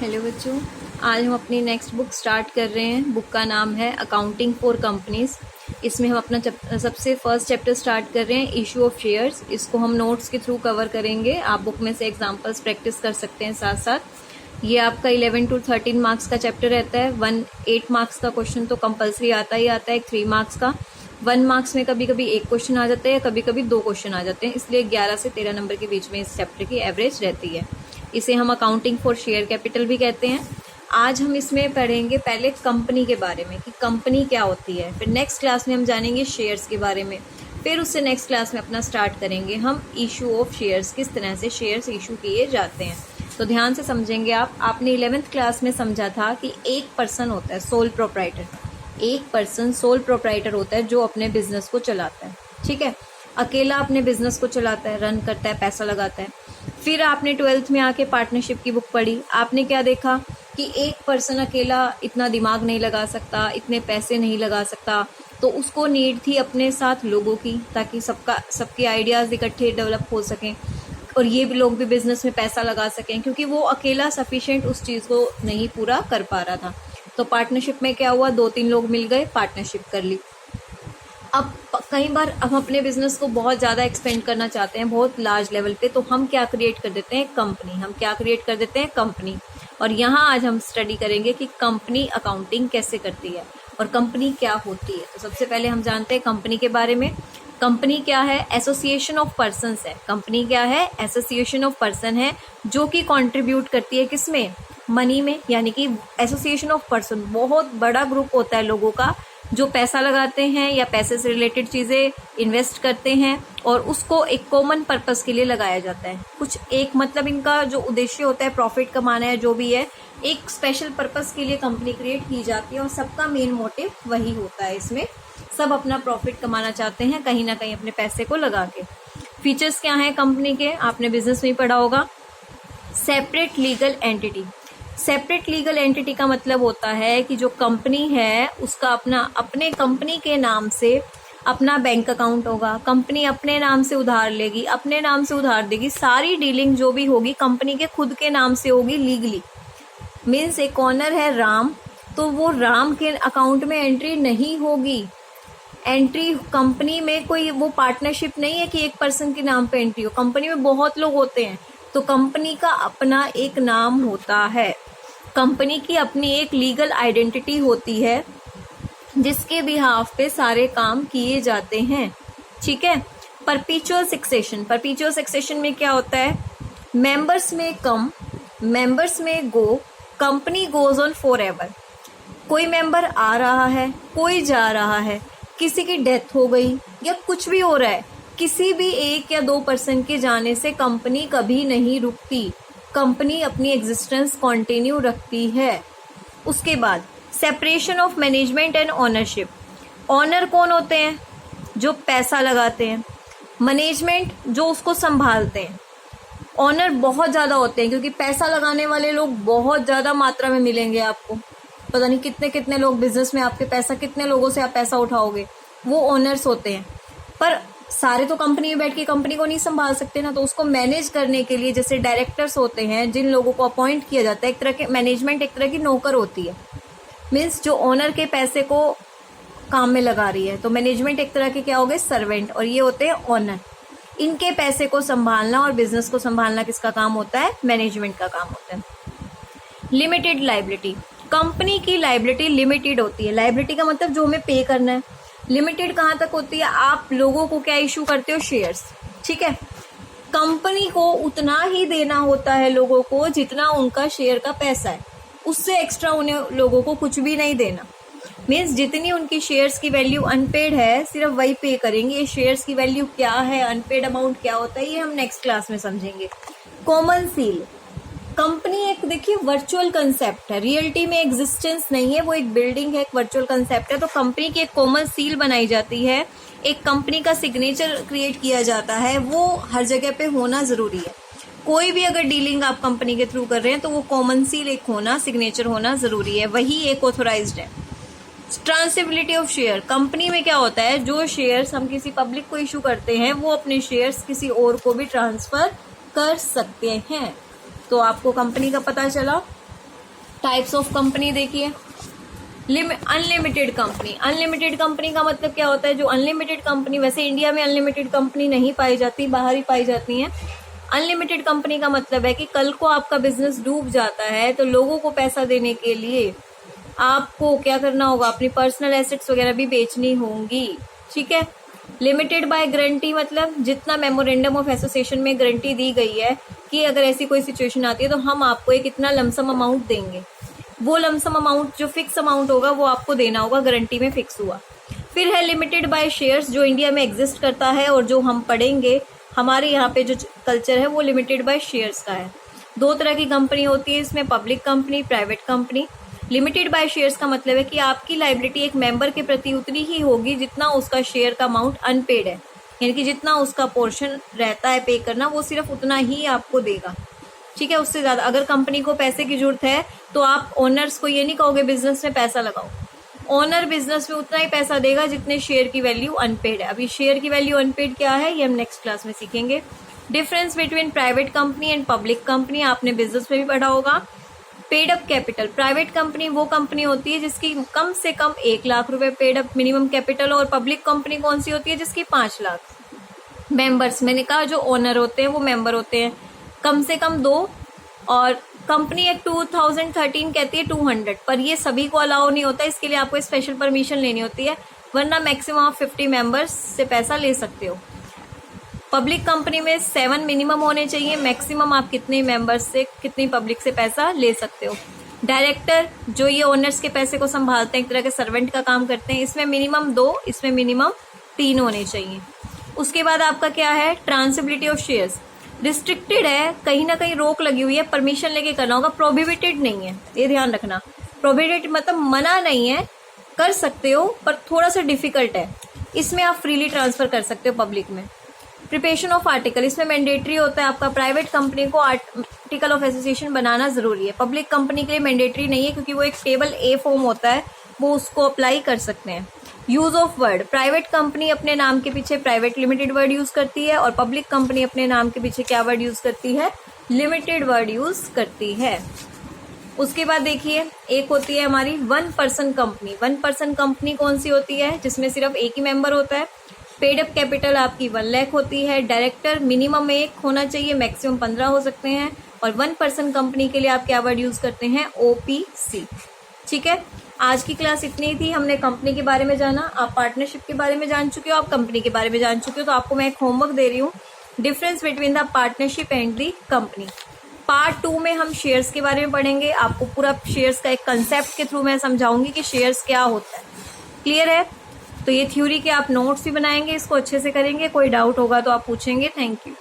Hello बच्चों, आज हम अपनी नेक्स्ट बुक स्टार्ट कर रहे हैं। बुक का नाम है अकाउंटिंग फॉर कंपनीज। इसमें हम अपना सबसे फर्स्ट चैप्टर स्टार्ट कर रहे हैं, इशू ऑफ शेयर्स। इसको हम नोट्स के थ्रू कवर करेंगे। आप बुक में से एग्जांपल्स प्रैक्टिस कर सकते हैं साथ साथ। ये आपका 11 to 13 मार्क्स का चैप्टर रहता है। 8 मार्क्स का क्वेश्चन तो कंपलसरी आता ही आता है, 3 मार्क्स का। 1 मार्क्स में कभी कभी एक क्वेश्चन आ जाता है, कभी कभी 2 क्वेश्चन आ जाते हैं, इसलिए 11 से 13 नंबर के बीच में इस चैप्टर की एवरेज रहती है। इसे हम अकाउंटिंग फॉर शेयर कैपिटल भी कहते हैं। आज हम इसमें पढ़ेंगे पहले कंपनी के बारे में कि कंपनी क्या होती है, फिर नेक्स्ट क्लास में हम जानेंगे शेयर्स के बारे में, फिर उससे नेक्स्ट क्लास में अपना स्टार्ट करेंगे हम इशू ऑफ शेयर्स, किस तरह से शेयर्स इशू किए जाते हैं। तो ध्यान से समझेंगे आपने 11th क्लास में समझा था कि एक पर्सन होता है सोल प्रोप्राइटर। एक पर्सन सोल प्रोप्राइटर होता है जो अपने बिजनेस को चलाता है, ठीक है। अकेला अपने बिजनेस को चलाता है, रन करता है, पैसा लगाता है। फिर आपने 12th में आके पार्टनरशिप की बुक पढ़ी। आपने क्या देखा कि एक पर्सन अकेला इतना दिमाग नहीं लगा सकता, इतने पैसे नहीं लगा सकता, तो उसको नीड थी अपने साथ लोगों की, ताकि सबके आइडियाज़ इकट्ठे डेवलप हो सकें और ये भी लोग भी बिजनेस में पैसा लगा सकें, क्योंकि वो अकेला सफिशिएंट उस चीज़ को नहीं पूरा कर पा रहा था। तो पार्टनरशिप में क्या हुआ, 2-3 लोग मिल गए, पार्टनरशिप कर ली। अब कई बार हम अपने बिजनेस को बहुत ज़्यादा एक्सपेंड करना चाहते हैं, बहुत लार्ज लेवल पे, तो हम क्या क्रिएट कर देते हैं, कंपनी। हम क्या क्रिएट कर देते हैं, कंपनी। और यहाँ आज हम स्टडी करेंगे कि कंपनी अकाउंटिंग कैसे करती है और कंपनी क्या होती है। तो सबसे पहले हम जानते हैं कंपनी के बारे में। कंपनी क्या है, एसोसिएशन ऑफ पर्सन्स है। कंपनी क्या है, एसोसिएशन ऑफ पर्सन है जो कि कंट्रीब्यूट करती है किसमें, मनी में। यानी कि एसोसिएशन ऑफ पर्सन बहुत बड़ा ग्रुप होता है लोगों का जो पैसा लगाते हैं या पैसे से रिलेटेड चीज़ें इन्वेस्ट करते हैं और उसको एक कॉमन पर्पस के लिए लगाया जाता है। कुछ एक मतलब इनका जो उद्देश्य होता है प्रॉफिट कमाना है, जो भी है, एक स्पेशल पर्पस के लिए कंपनी क्रिएट की जाती है और सबका मेन मोटिव वही होता है। इसमें सब अपना प्रॉफिट कमाना चाहते हैं कहीं ना कहीं अपने पैसे को लगा के। फीचर्स क्या हैं कंपनी के, आपने बिजनेस में ही पढ़ा होगा। Separate legal entity. Separate legal entity का मतलब होता है कि जो कंपनी है उसका अपने कंपनी के नाम से अपना बैंक अकाउंट होगा, कंपनी अपने नाम से उधार लेगी, अपने नाम से उधार देगी, सारी डीलिंग जो भी होगी कंपनी के खुद के नाम से होगी लीगली। मीन्स एक ऑनर है राम, तो वो राम के अकाउंट में एंट्री नहीं होगी। एंट्री कंपनी में कोई वो पार्टनरशिप नहीं है कि एक पर्सन के नाम पे एंट्री हो। कंपनी में बहुत लोग होते हैं, तो कंपनी का अपना एक नाम होता है, कंपनी की अपनी एक लीगल आइडेंटिटी होती है जिसके बिहाफ पे सारे काम किए जाते हैं, ठीक है। परपीचुअल सक्सेशन। परपीचुअल सक्सेशन में क्या होता है, मेंबर्स में कम, मेंबर्स में go, company goes on forever. कोई मेंबर आ रहा है, कोई जा रहा है, किसी की डेथ हो गई या कुछ भी हो रहा है, किसी भी 1 या 2 पर्सन के जाने से कंपनी कभी नहीं रुकती, कंपनी अपनी एग्जिस्टेंस कंटिन्यू रखती है। उसके बाद separation of management and ownership. Owner कौन होते हैं, जो पैसा लगाते हैं, मैनेजमेंट जो उसको संभालते हैं। ओनर बहुत ज़्यादा होते हैं क्योंकि पैसा लगाने वाले लोग बहुत ज़्यादा मात्रा में मिलेंगे आपको। पता नहीं कितने कितने लोग बिजनेस में, आपके पैसा कितने लोगों से आप पैसा उठाओगे, वो ओनर्स होते हैं। पर सारे तो कंपनी में बैठ के कंपनी को नहीं संभाल सकते ना, तो उसको मैनेज करने के लिए जैसे डायरेक्टर्स होते हैं जिन लोगों को अपॉइंट किया जाता है, एक तरह के मैनेजमेंट एक तरह की नौकर होती है। मीन्स जो ओनर के पैसे को काम में लगा रही है, तो मैनेजमेंट एक तरह के क्या हो गए, सर्वेंट, और ये होते हैं ओनर। इनके पैसे को संभालना और बिजनेस को संभालना किसका काम होता है, मैनेजमेंट का काम होता है। Limited liability. कंपनी की लाइबिलिटी लिमिटेड होती है। लाइबिलिटी का मतलब जो हमें पे करना है। लिमिटेड कहाँ तक होती है, आप लोगों को क्या इशू करते हो, शेयर्स, ठीक है। कंपनी को उतना ही देना होता है लोगों को जितना उनका शेयर का पैसा है, उससे एक्स्ट्रा उन्हें लोगों को कुछ भी नहीं देना। मीन्स जितनी उनकी शेयर्स की वैल्यू अनपेड है सिर्फ वही पे करेंगे। ये शेयर्स की वैल्यू क्या है, अनपेड अमाउंट क्या होता है, ये हम नेक्स्ट क्लास में समझेंगे। Common seal. कंपनी एक देखिए वर्चुअल कंसेप्ट है, रियलिटी में एग्जिस्टेंस नहीं है, वो एक बिल्डिंग है, एक वर्चुअल कंसेप्ट है। तो कंपनी की एक कॉमन सील बनाई जाती है, एक कंपनी का सिग्नेचर क्रिएट किया जाता है, वो हर जगह पे होना जरूरी है। कोई भी अगर डीलिंग आप कंपनी के थ्रू कर रहे हैं तो वो कॉमन सील एक होना, सिग्नेचर होना जरूरी है, वही एक ऑथोराइज्ड है। ट्रांसेबिलिटी ऑफ शेयर। कंपनी में क्या होता है, जो शेयर्स हम किसी पब्लिक को इशू करते हैं वो अपने शेयर्स किसी और को भी ट्रांसफर कर सकते हैं। तो आपको कंपनी का पता चला। टाइप्स ऑफ कंपनी देखिए, अनलिमिटेड कंपनी। अनलिमिटेड कंपनी का मतलब क्या होता है? जो अनलिमिटेड कंपनी, वैसे इंडिया में अनलिमिटेड कंपनी नहीं पाई जाती, बाहर ही पाई जाती हैं। अनलिमिटेड कंपनी का मतलब है कि कल को आपका बिजनेस डूब जाता है तो लोगों को पैसा देने के लिए आपको क्या करना होगा? अपनी पर्सनल एसेट्स वगैरह भी बेचनी होंगी, ठीक है। लिमिटेड बाय गारंटी मतलब जितना मेमोरेंडम ऑफ एसोसिएशन में गारंटी दी गई है कि अगर ऐसी कोई सिचुएशन आती है तो हम आपको एक इतना लमसम अमाउंट देंगे, वो लमसम अमाउंट जो फिक्स अमाउंट होगा वो आपको देना होगा, गारंटी में फिक्स हुआ। फिर है लिमिटेड बाय शेयर्स, जो इंडिया में एग्जिस्ट करता है और जो हम पढ़ेंगे, हमारे यहाँ पे जो कल्चर है वो लिमिटेड बाय शेयर्स का है। दो तरह की कंपनी होती है इसमें, public company, private company. Limited by shares का मतलब है कि आपकी लायबिलिटी एक मेंबर के प्रति उतनी ही होगी जितना उसका शेयर का अमाउंट अनपेड है, यानी कि जितना उसका पोर्शन रहता है पे करना, वो सिर्फ उतना ही आपको देगा, ठीक है। उससे ज्यादा अगर कंपनी को पैसे की जरूरत है तो आप ओनर्स को ये नहीं कहोगे बिजनेस में पैसा लगाओ, ओनर बिजनेस में उतना ही पैसा देगा जितने शेयर की वैल्यू अनपेड है। अभी शेयर की वैल्यू अनपेड क्या है ये हम नेक्स्ट क्लास में सीखेंगे। Difference between private company and public company आपने बिजनेस में भी पढ़ा होगा। Paid up capital, private company वो कंपनी होती है जिसकी कम से कम 1 लाख रुपए पेड अप मिनिमम कैपिटल, और पब्लिक कंपनी कौन सी होती है? जिसकी 5 लाख। मेंबर्स, मैंने कहा जो ओनर होते हैं वो मेंबर होते हैं, कम से कम 2, और कंपनी एक्ट 2013 कहती है 200, पर ये सभी को अलाउ नहीं होता, इसके लिए आपको स्पेशल परमिशन लेनी होती है, वरना मैक्सिमम आप 50 मेंबर्स से पैसा ले सकते हो। पब्लिक कंपनी में 7 मिनिमम होने चाहिए, मैक्सिमम आप कितने मेंबर्स से, कितनी पब्लिक से पैसा ले सकते हो। डायरेक्टर जो ये ओनर्स के पैसे को संभालते हैं, एक तरह के सर्वेंट का काम करते हैं, इसमें मिनिमम 2, इसमें मिनिमम 3 होने चाहिए। उसके बाद आपका क्या है? ट्रांसबिलिटी ऑफ शेयर्स, रिस्ट्रिक्टेड है, कहीं ना कहीं रोक लगी हुई है, परमिशन लेके करना होगा, प्रोहिबिटेड नहीं है, ये ध्यान रखना। प्रोहिबिटेड मतलब मना नहीं है, कर सकते हो पर थोड़ा सा डिफिकल्ट है, इसमें आप फ्रीली ट्रांसफर कर सकते हो पब्लिक में। प्रिपरेशन ऑफ आर्टिकल, इसमें मैंडेटरी होता है आपका, प्राइवेट कंपनी को आर्टिकल ऑफ एसोसिएशन बनाना जरूरी है, पब्लिक कंपनी के लिए मैंडेटरी नहीं है, क्योंकि वो एक टेबल ए फॉर्म होता है, वो उसको अप्लाई कर सकते हैं। Use of word, private company अपने नाम के पीछे प्राइवेट लिमिटेड वर्ड यूज करती है, और पब्लिक कंपनी अपने नाम के पीछे क्या वर्ड यूज करती है? लिमिटेड वर्ड यूज करती है। उसके बाद देखिए एक होती है हमारी 1 पर्सन कंपनी। 1 पर्सन कंपनी कौन सी होती है? जिसमें सिर्फ एक ही मेंबर होता है। पेड अप कैपिटल आपकी 1 लाख होती है। डायरेक्टर मिनिमम 1 होना चाहिए, मैक्सिमम 15 हो सकते हैं। और 1 पर्सन कंपनी के लिए आप क्या वर्ड यूज करते हैं? OPC। ठीक है, आज की क्लास इतनी ही थी। हमने कंपनी के बारे में जाना, आप पार्टनरशिप के बारे में जान चुके हो, आप कंपनी के बारे में जान चुके हो। तो आपको मैं एक होमवर्क दे रही हूँ, difference between the partnership and the company. Part 2 में हम शेयर्स के बारे में पढ़ेंगे। आपको पूरा शेयर्स का एक कंसेप्ट के थ्रू मैं समझाऊंगी कि शेयर्स क्या होता है। क्लियर है? तो ये थ्योरी के आप नोट्स भी बनाएंगे, इसको अच्छे से करेंगे। कोई डाउट होगा तो आप पूछेंगे। Thank you.